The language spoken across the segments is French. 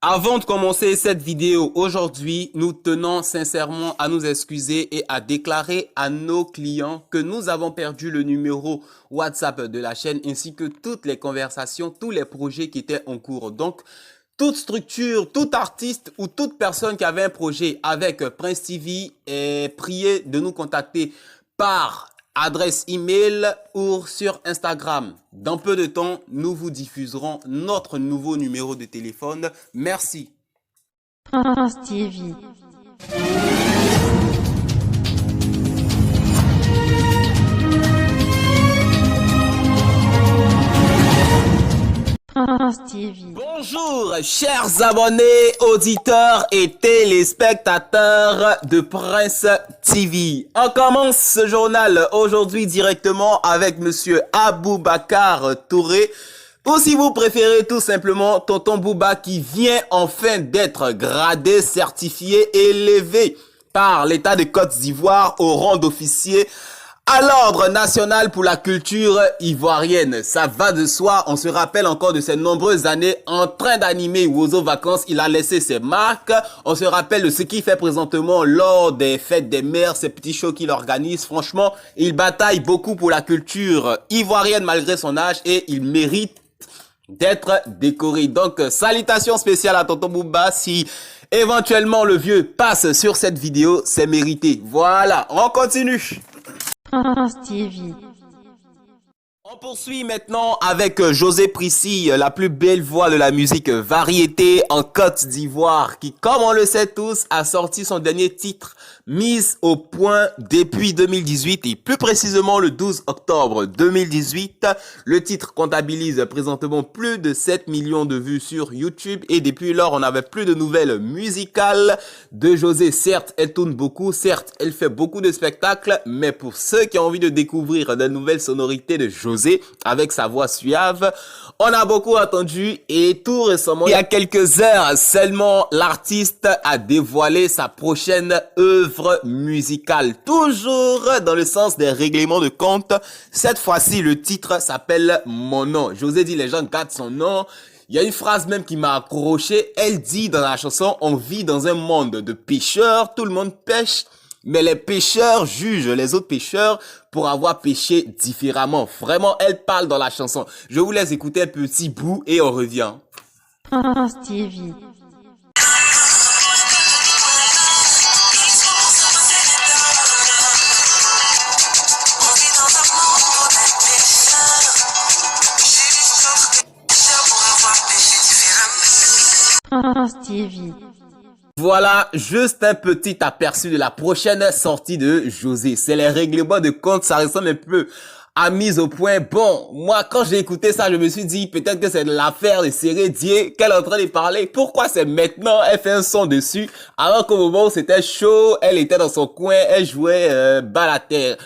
Avant de commencer cette vidéo aujourd'hui, nous tenons sincèrement à nous excuser et à déclarer à nos clients que nous avons perdu le numéro WhatsApp de la chaîne ainsi que toutes les conversations, tous les projets qui étaient en cours. Donc, toute structure, tout artiste ou toute personne qui avait un projet avec Prince TV est prié de nous contacter par adresse email ou sur Instagram. Dans peu de temps, nous vous diffuserons notre nouveau numéro de téléphone. Merci. Prince TV. Prince TV. Bonjour, chers abonnés, auditeurs et téléspectateurs de Prince TV. On commence ce journal aujourd'hui directement avec monsieur Aboubacar Touré. Ou si vous préférez tout simplement Tonton Bouba qui vient enfin d'être gradé, certifié, élevé par l'État de Côte d'Ivoire au rang d'officier à l'Ordre national pour la culture ivoirienne. Ça va de soi, on se rappelle encore de ces nombreuses années en train d'animer Wozo Vacances, il a laissé ses marques. On se rappelle de ce qu'il fait présentement lors des fêtes des mères, ces petits shows qu'il organise. Franchement, il bataille beaucoup pour la culture ivoirienne malgré son âge et il mérite d'être décoré. Donc, salutations spéciales à Tonton Bouba. Si éventuellement le vieux passe sur cette vidéo, c'est mérité. Voilà, on continue. Prince TV. On poursuit maintenant avec José Prissy, la plus belle voix de la musique variété en Côte d'Ivoire, qui, comme on le sait tous, a sorti son dernier titre Mise au point depuis 2018 et plus précisément le 12 octobre 2018. Le titre comptabilise présentement plus de 7 millions de vues sur YouTube et depuis lors, on n'avait plus de nouvelles musicales de José. Certes, elle tourne beaucoup, certes, elle fait beaucoup de spectacles, mais pour ceux qui ont envie de découvrir de nouvelles sonorités de José avec sa voix suave, on a beaucoup attendu et tout récemment, il y a quelques heures seulement, l'artiste a dévoilé sa prochaine œuvre musicale. Toujours dans le sens des règlements de compte, cette fois-ci, le titre s'appelle Mon nom. José dit les gens gardent son nom. Il y a une phrase même qui m'a accroché. Elle dit dans la chanson, on vit dans un monde de pêcheurs, tout le monde pêche. Mais les pêcheurs jugent les autres pêcheurs pour avoir pêché différemment. Vraiment, elle parle dans la chanson. Je vous laisse écouter un petit bout et on revient. Prince TV. Prince TV. Voilà juste un petit aperçu de la prochaine sortie de José. C'est les règlements de compte, ça ressemble un peu à mise au point. Bon, moi quand j'ai écouté ça, je me suis dit peut-être que c'est de l'affaire de Sérédier qu'elle est en train de parler. Pourquoi c'est maintenant elle fait un son dessus alors qu'au moment où c'était chaud, elle était dans son coin, elle jouait bas la terre.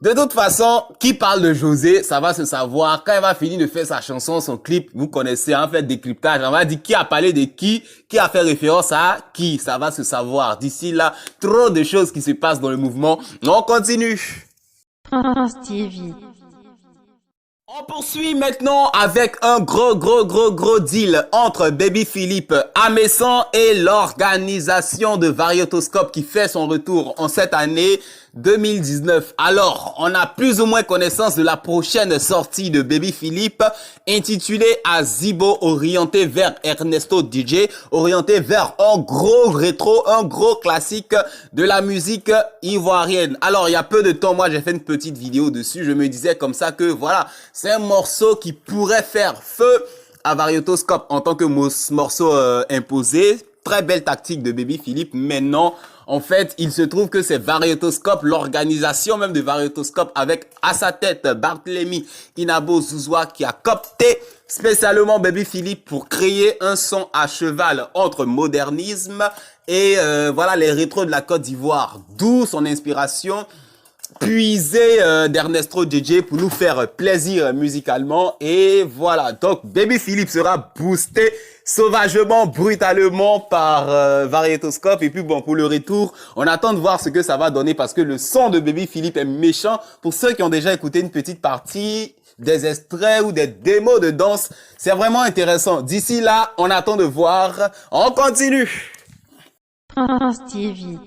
De toute façon, qui parle de José, ça va se savoir. Quand elle va finir de faire sa chanson, son clip, vous connaissez, en fait, décryptage. On va dire qui a parlé de qui a fait référence à qui, ça va se savoir. D'ici là, trop de choses qui se passent dans le mouvement. On continue. Prince TV. On poursuit maintenant avec un gros deal entre Baby Philippe Amessan et l'organisation de Varietoscope qui fait son retour en cette année 2019. Alors, on a plus ou moins connaissance de la prochaine sortie de Baby Philippe intitulée Azibo, orienté vers Ernesto DJ, orienté vers un gros rétro, un gros classique de la musique ivoirienne. Alors, il y a peu de temps, moi, j'ai fait une petite vidéo dessus. Je me disais comme ça que, voilà, c'est un morceau qui pourrait faire feu à Varietoscope en tant que morceau imposé. Très belle tactique de Baby Philippe. Maintenant, en fait, il se trouve que c'est Varietoscope, l'organisation même de Varietoscope avec à sa tête Barthélemy Inabo Zouzoua qui a coopté spécialement Baby Philippe pour créer un son à cheval entre modernisme et voilà les rétros de la Côte d'Ivoire. D'où son inspiration puisée d'Ernesto DJ pour nous faire plaisir musicalement. Et voilà, donc Baby Philippe sera boosté sauvagement, brutalement par Varietoscope. Et puis bon, pour le retour, on attend de voir ce que ça va donner parce que le son de Baby Philippe est méchant. Pour ceux qui ont déjà écouté une petite partie, des extraits ou des démos de danse. C'est vraiment intéressant. D'ici là, on attend de voir. On continue. Prince TV.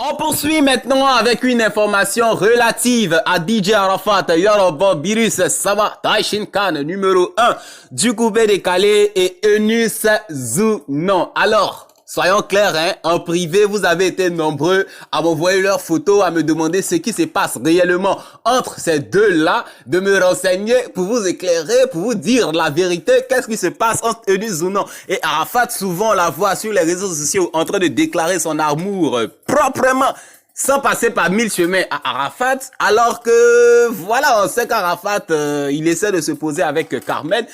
On poursuit maintenant avec une information relative à DJ Arafat, Yoruba Virus, Sama, Taishin Khan, numéro 1, du coupé décalé et Eunice Zounon. Alors, soyons clairs, en privé, vous avez été nombreux à m'envoyer leurs photos, à me demander ce qui se passe réellement entre ces deux-là, de me renseigner pour vous éclairer, pour vous dire la vérité, qu'est-ce qui se passe entre Eunice Zounon et Arafat. Souvent, on la voit sur les réseaux sociaux en train de déclarer son amour proprement, sans passer par 1000 chemins à Arafat, alors que, voilà, on sait qu'Arafat, il essaie de se poser avec Carmen.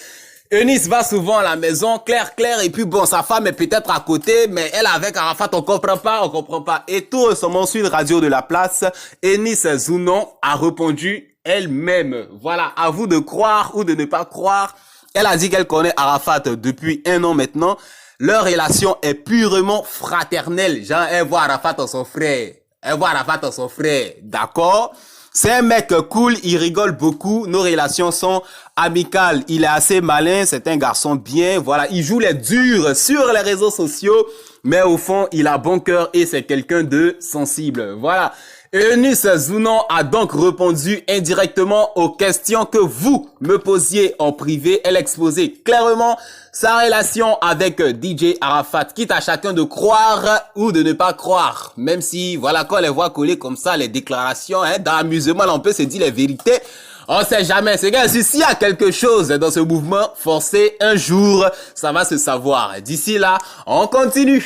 Eunice va souvent à la maison, Claire, et puis bon, sa femme est peut-être à côté, mais elle avec Arafat, on comprend pas. Et tout récemment sur une radio de la place, Eunice Zounon a répondu elle-même. Voilà, à vous de croire ou de ne pas croire. Elle a dit qu'elle connaît Arafat depuis 1 an maintenant. Leur relation est purement fraternelle. Genre, elle voit Arafat en son frère. D'accord? C'est un mec cool, il rigole beaucoup, nos relations sont amicales, il est assez malin, c'est un garçon bien, voilà, il joue les durs sur les réseaux sociaux, mais au fond, il a bon cœur et c'est quelqu'un de sensible, voilà. Eunice Zounon a donc répondu indirectement aux questions que vous me posiez en privé. Elle exposait clairement sa relation avec DJ Arafat, quitte à chacun de croire ou de ne pas croire. Même si, voilà, quand on les voit coller comme ça, les déclarations, dans l'amusement, on peut se dire les vérités. On sait jamais. C'est que s'il y a quelque chose dans ce mouvement forcé, un jour, ça va se savoir. D'ici là, on continue.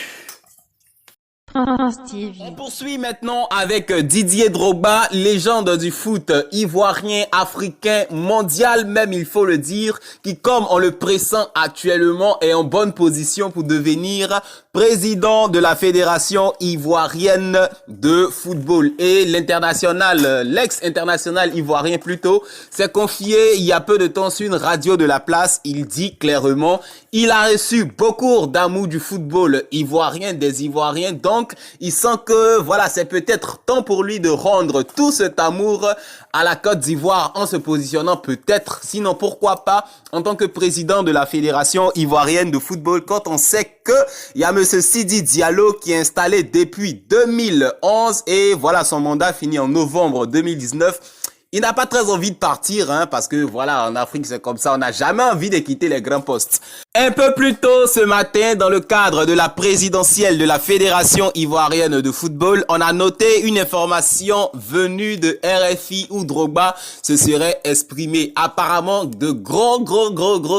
Prince TV. On poursuit maintenant avec Didier Drogba, légende du foot ivoirien, africain, mondial même il faut le dire, qui comme on le pressent actuellement est en bonne position pour devenir président de la Fédération ivoirienne de football. Et l'international, l'ex-international ivoirien plutôt, s'est confié il y a peu de temps sur une radio de la place. Il dit clairement, il a reçu beaucoup d'amour du football ivoirien, des Ivoiriens, donc il sent que voilà, c'est peut-être temps pour lui de rendre tout cet amour à la Côte d'Ivoire en se positionnant peut-être, sinon pourquoi pas, en tant que président de la Fédération ivoirienne de football, quand on sait que il y a monsieur Sidi Diallo qui est installé depuis 2011 et voilà, son mandat finit en novembre 2019. Il n'a pas très envie de partir, parce que voilà, en Afrique c'est comme ça, on n'a jamais envie de quitter les grands postes. Un peu plus tôt ce matin, dans le cadre de la présidentielle de la Fédération ivoirienne de football, on a noté une information venue de RFI où Drogba se serait exprimé. Apparemment, de gros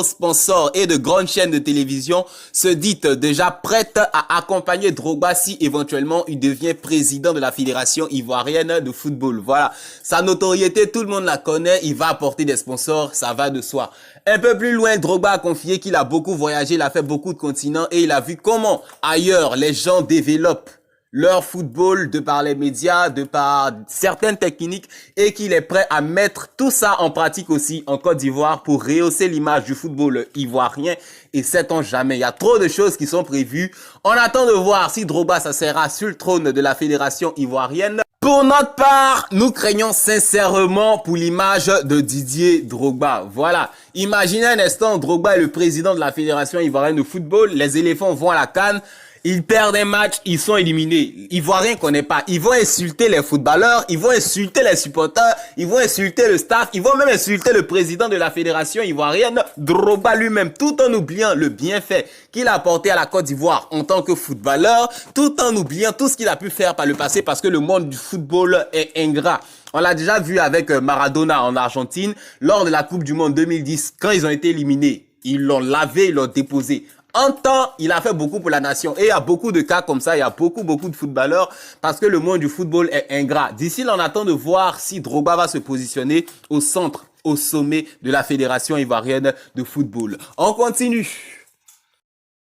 sponsors et de grandes chaînes de télévision se disent déjà prêtes à accompagner Drogba si éventuellement il devient président de la Fédération ivoirienne de football. Voilà, sa notoriété, tout le monde la connaît, il va apporter des sponsors, ça va de soi. Un peu plus loin, Drogba a confié qu'il a beaucoup voyagé, il a fait beaucoup de continents et il a vu comment ailleurs les gens développent leur football de par les médias, de par certaines techniques et qu'il est prêt à mettre tout ça en pratique aussi en Côte d'Ivoire pour rehausser l'image du football ivoirien. Et sait-on jamais, il y a trop de choses qui sont prévues. On attend de voir si Drogba s'asseyera sur le trône de la Fédération ivoirienne. Pour notre part, nous craignons sincèrement pour l'image de Didier Drogba. Voilà, imaginez un instant, Drogba est le président de la Fédération ivoirienne de football, les éléphants vont à la CAN, ils perdent un match, ils sont éliminés. Ivoiriens connaissent pas. Ils vont insulter les footballeurs, ils vont insulter les supporters, ils vont insulter le staff, ils vont même insulter le président de la Fédération ivoirienne, Drogba lui-même, tout en oubliant le bienfait qu'il a apporté à la Côte d'Ivoire en tant que footballeur, tout en oubliant tout ce qu'il a pu faire par le passé parce que le monde du football est ingrat. On l'a déjà vu avec Maradona en Argentine, lors de la Coupe du Monde 2010, quand ils ont été éliminés. Ils l'ont lavé, ils l'ont déposé. En temps, il a fait beaucoup pour la nation. Et il y a beaucoup de cas comme ça, il y a beaucoup de footballeurs parce que le monde du football est ingrat. D'ici là, on attend de voir si Drogba va se positionner au centre, au sommet de la Fédération ivoirienne de football. On continue.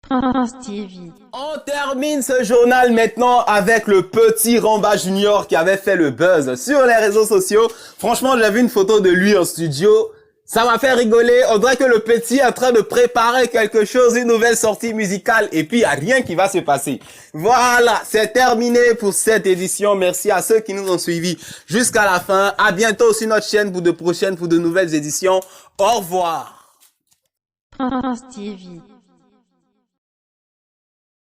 Prince TV. On termine ce journal maintenant avec le petit Ramba Junior qui avait fait le buzz sur les réseaux sociaux. Franchement, j'ai vu une photo de lui en studio. Ça m'a fait rigoler. On dirait que le petit est en train de préparer quelque chose, une nouvelle sortie musicale, et puis il n'y a rien qui va se passer. Voilà, c'est terminé pour cette édition. Merci à ceux qui nous ont suivis jusqu'à la fin. À bientôt sur notre chaîne pour de nouvelles éditions. Au revoir. Prince TV.